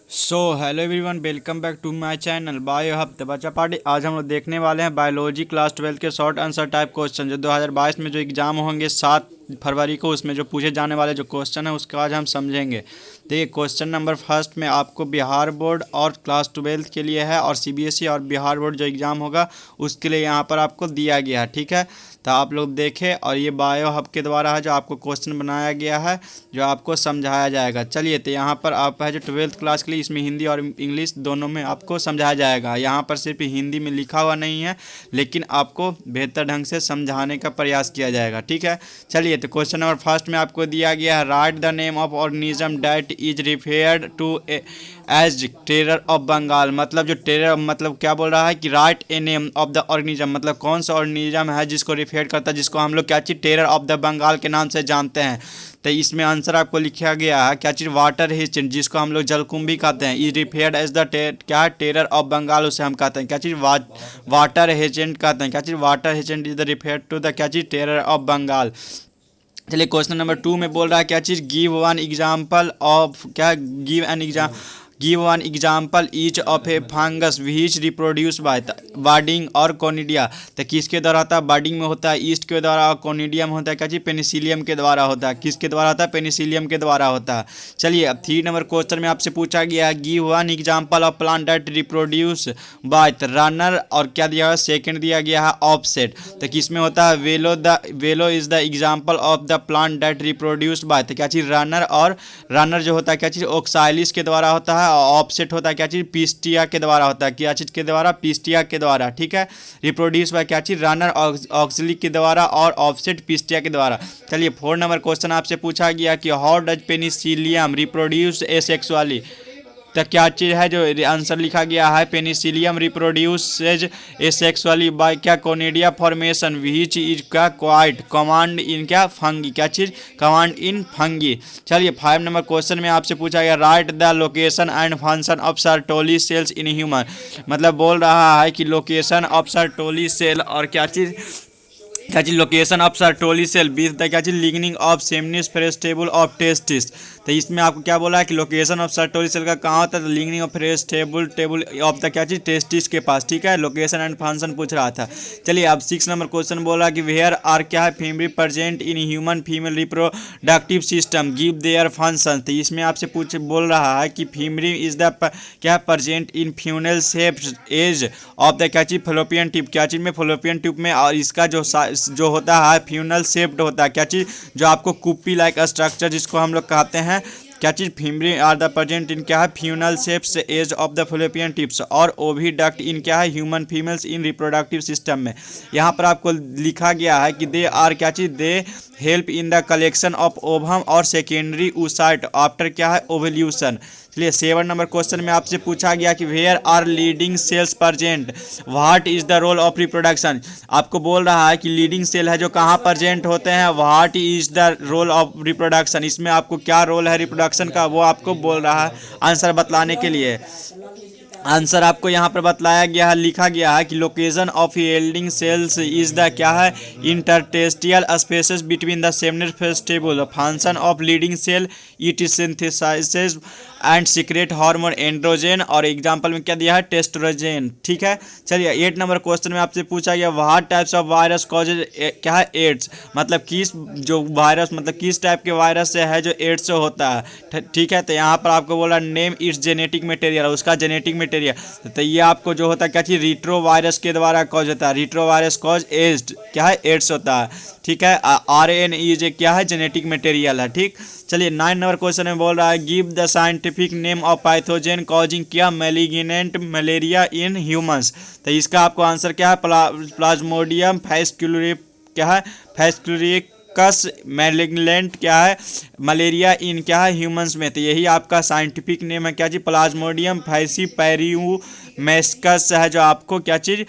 Hello everyone, welcome back to my channel bio hub बच्चा party. आज हम लोग देखने वाले हैं बायोलॉजी क्लास 12 के शॉर्ट आंसर टाइप क्वेश्चन जो 2022 में जो एग्ज़ाम होंगे 7 फरवरी को, उसमें जो पूछे जाने वाले जो क्वेश्चन है उसका आज हम समझेंगे। देखिए, क्वेश्चन नंबर फर्स्ट में आपको बिहार बोर्ड और क्लास 12 के लिए है और सीबीएसई और बिहार बोर्ड जो एग्ज़ाम होगा उसके लिए यहाँ पर आपको दिया गया है। ठीक है, तो आप लोग देखें, और ये बायो हब के द्वारा है जो आपको क्वेश्चन बनाया गया है जो आपको समझाया जाएगा। चलिए, तो यहाँ पर आप है जो 12th क्लास के लिए इसमें हिंदी और इंग्लिश दोनों में आपको समझाया जाएगा। यहाँ पर सिर्फ हिंदी में लिखा हुआ नहीं है, लेकिन आपको बेहतर ढंग से समझाने का प्रयास किया जाएगा। ठीक है, चलिए, तो क्वेश्चन नंबर फर्स्ट में आपको दिया गया है, right the name of organism that is referred to as terror of Bengal. मतलब जो टेरर मतलब क्या बोल रहा है कि right a name of the organism, मतलब कौन सा ऑर्गेनिज्म है जिसको रिफेयर करता है, जिसको हम लोग क्या चीज़ टेरर ऑफ द बंगाल के नाम से जानते हैं। तो इसमें आंसर आपको लिखा गया है क्या चीज़, वाटर हिस्टेंट, जिसको हम लोग जलकुंभी कहते हैं। इज रिफेयर्ड एज द क्या टेरर ऑफ बंगाल, उसे हम कहते हैं क्या चीज़, वाटर हिस्टेंट कहते हैं। क्या चीज़, water hyacinth is the referred to the क्या चीज़, टेरर ऑफ बंगाल। चलिए, क्वेश्चन नंबर 2 में बोल रहा है क्या चीज़, गिव वन एग्जाम्पल ऑफ क्या, give one example each of a fungus which reproduce by budding और कोनिडिया। तो किसके द्वारा होता है, बर्डिंग में होता है ईस्ट के द्वारा, और कोनिडियम होता है क्या चीज़, पेनिसिलियम के द्वारा होता है। किसके द्वारा होता है, पेनिसिलियम के द्वारा होता है। चलिए, अब 3 नंबर क्वेश्चन में आपसे पूछा गया है, give one example of plant that reproduce by runner, और क्या दिया है, सेकेंड दिया गया है ऑफसेट। तो किस में होता है, वेलो is the example of the plant that reproduce by, तो क्या चीज़, रनर, और रनर जो होता है क्या चीज़, ऑक्साइलिस के द्वारा होता है। ऑफसेट होता है क्या चीज़, पिस्टिया के द्वारा होता है। क्या चीज़ के द्वारा, पिस्टिया के द्वारा। ठीक है, रिप्रोड्यूस बाय क्या चीज़, रनर ऑक्सिली के द्वारा, और ऑफसेट पिस्टिया के द्वारा। चलिए, 4 नंबर क्वेश्चन आपसे पूछा गया कि how does Penicillium reproduce asexually. तो क्या चीज़ है जो आंसर लिखा गया है, पेनिसिलियम रिप्रोड्यूसेज एसेक्सुअली बाय क्या, कोनिडिया फॉर्मेशन विच इज क्या क्वाइट कमांड इन क्या, फंगी। क्या चीज़, कमांड इन फंगी। चलिए, 5 नंबर क्वेश्चन में आपसे पूछा गया, right the location and function of Sertoli cells in human. मतलब बोल रहा है कि लोकेशन ऑफ सर्टोली सेल, और क्या चीज़, location of Sertoli cell with the क्या चीज़, lining of seminiferous tubule of testis. तो इसमें आपको क्या बोला है कि लोकेशन ऑफ सर्टोली सेल का कहाँ होता है, तो लिग्निंग ऑफ फेरेस्टेबल ऑफ द क्या चीज़, टेस्टिस के पास। ठीक है, लोकेशन एंड फंक्शन पूछ रहा था। चलिए, अब 6 नंबर क्वेश्चन बोला कि वेयर आर क्या है, female present in human female reproductive system, give their function. तो इसमें आपसे बोल रहा है कि फीमेल इज द क्या, present in funnel shape as of the क्या चीज़, फेलोपियन ट्यूब। क्या चीज़ में, फेलोपियन ट्यूब में, और इसका जो होता है फ्यूनल शेप्ड होता है। क्या चीज़, जो आपको कुप्पी लाइक स्ट्रक्चर जिसको हम लोग कहते हैं। क्या चीज़, female are the present in क्या है, funnel shapes as of the fallopian tips, और ओविडक्ट इन क्या है, human females in reproductive system में। यहाँ पर आपको लिखा गया है कि दे आर क्या चीज़, they help in the collection of ovum और सेकेंडरी oocyte आफ्टर क्या है, ओवल्यूशन। चलिए, 7 नंबर क्वेश्चन में आपसे पूछा गया कि where are leading cells present, what is the role of reproduction. आपको बोल रहा है कि लीडिंग सेल है जो कहाँ प्रेजेंट होते हैं, what is the role of reproduction, इसमें आपको क्या रोल है रिप्रोडक्शन का, वो आपको बोल रहा है आंसर बतलाने के लिए। आंसर आपको यहाँ पर बतलाया गया है, लिखा गया है कि location of Leydig cells is the क्या है, interstitial spaces between the seminal फेस्टिबल, function of Leydig cell, it synthesizes and secrete hormone androgen, और एग्जांपल में क्या दिया है, टेस्टोस्टेरोन। ठीक है, चलिए, 8 नंबर क्वेश्चन में आपसे पूछा गया, what types of virus causes क्या है, एड्स। मतलब किस जो वायरस, मतलब किस टाइप के वायरस से है जो एड्स से होता है। ठीक है, तो यहाँ पर आपको बोला नेम इट्स जेनेटिक मटेरियल, उसका जेनेटिक मटेरियल। तो ये आपको जो होता है क्या चीज़, रिट्रो वायरस के द्वारा कॉज होता है। रिट्रो वायरस कॉज एड्स क्या है, एड्स होता है। ठीक है, RNA जो क्या है, जेनेटिक मटेरियल है। ठीक, चलिए, 9 नंबर क्वेश्चन में बोल रहा है, give the scientific name of pathogen causing क्या, मैलिग्नेंट मलेरिया इन ह्यूमंस। तो इसका आपको आंसर क्या है, प्लाज्मोडियम फैस्कुलरी क्या है, फैस्कुलरिकस मैलिग्नेंट क्या है, मलेरिया इन क्या है, ह्यूमंस में। तो यही आपका साइंटिफिक नेम है क्या जी, प्लाज्मोडियम फैसीपैरियोमेस्कस है, जो आपको क्या चीज़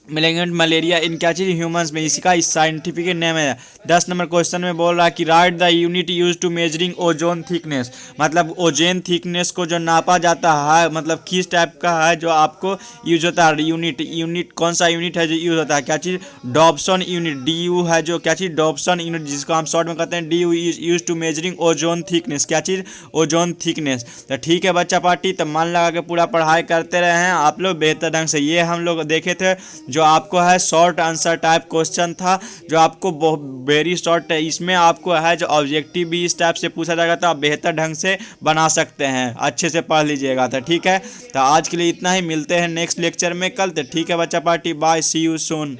मेलेंगेंट मलेरिया इन क्या चीज ह्यूमंस में, इसका इस साइंटिफिक नेम है। 10 नंबर क्वेश्चन में बोल रहा है कि write the unit use to measuring ozone thickness, मतलब ओजोन थिकनेस को जो नापा जाता है मतलब किस टाइप का है जो आपको यूज होता है। यूनिट कौन सा यूनिट है जो यूज होता है, क्या चीज़, डॉप्सन यूनिट, डी यू है जो क्या चीज़, डॉप्सन यूनिट, जिसको हम शॉर्ट में कहते हैं D U, use to measuring ozone thickness, क्या चीज़, ओजोन थिकनेस। तो ठीक है बच्चा पार्टी, तो मन लगा के पूरा पढ़ाई करते रहे हैं आप लोग बेहतर ढंग से। ये हम लोग देखे थे जो आपको है शॉर्ट आंसर टाइप क्वेश्चन था, जो आपको बहुत वेरी शॉर्ट है, इसमें आपको है जो ऑब्जेक्टिव भी इस टाइप से पूछा जाएगा तो आप बेहतर ढंग से बना सकते हैं, अच्छे से पढ़ लीजिएगा। तो ठीक है, तो आज के लिए इतना ही, मिलते हैं नेक्स्ट लेक्चर में कल। तो ठीक है बच्चा party, bye, see you soon.